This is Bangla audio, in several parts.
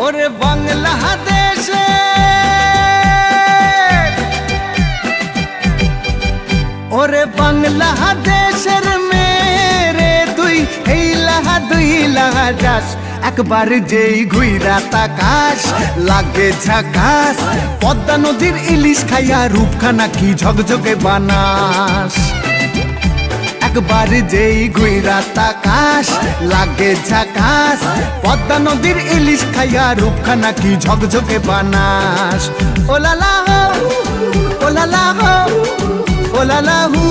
ওরে বাংলাদেশে ওরে বাংলাদেশের মেরে তুই এই লাহা দুই লাহা যাস একবার যেই ঘুইরা তাকাস লাগে ঝাকাস পদ্মা নদীর ইলিশ খাইয়া রূপখানা কি ঝকঝকে বানাস একবার যেই ঘুইরা তাকাস লাগে ঝাকাস পদ্মা নদীর ইলিশ খাইয়া রূপখানা কি ঝকঝকে বানাস ওলালা হো ওলালা হো ওলালা হু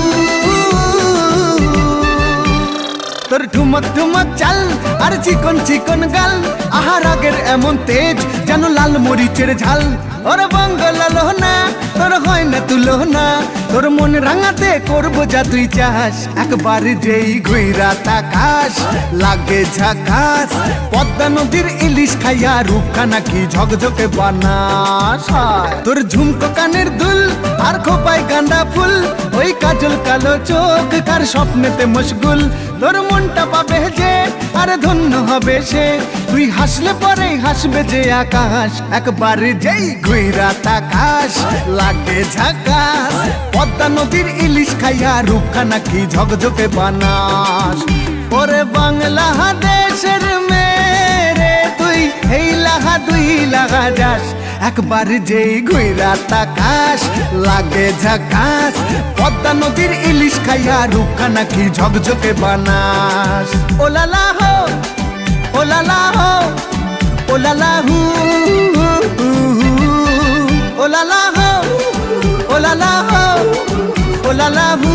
তোর ঠুমক ঠুমক চাল আর চিকন চিকন গাল আহার আগের এমন তেজ যেন লাল মরিচের ঝাল ওর বঙ্গলালো না তোর হয় না তুলো না তোর মন রাঙাতে করবো যা তুই চাস একবার যেই ঘুইরা তাকাস লাগে ঝাকাস পদ্মা নদীর ইলিশ খাইয়া রূপখানা কি ঝকঝকে বানাস তোর ঝুমকো কানের দুল আর খোপায় গাঁদা ফুল ওই কাজল কালো চোখ কার স্বপ্নেতে মশগুল তোর মনটা পাবে যে আর ধন্য হবে সে তুই হাসলে পরে হাসবে যে আকাশ একবার যেই ঘুইরা তাকাস লাগে ঝাকাস পদ্মা নদীর ইলিশ খাইয়া রূপখানা কি ঝকঝকে বানাস ওরে বাংলাদেশের মেরে তুই এই লাহা দুই লাহা যাস একবার যেই ঘুইরা তাকাস লাগে ঝাকাস পদ্মা নদীর ইলিশ খাইয়া রূপখানা কি ঝকঝকে বানাস ওলালা হো ওলালা হো ওলালা হু ওলালা হো ওলালা হো ওলালা হু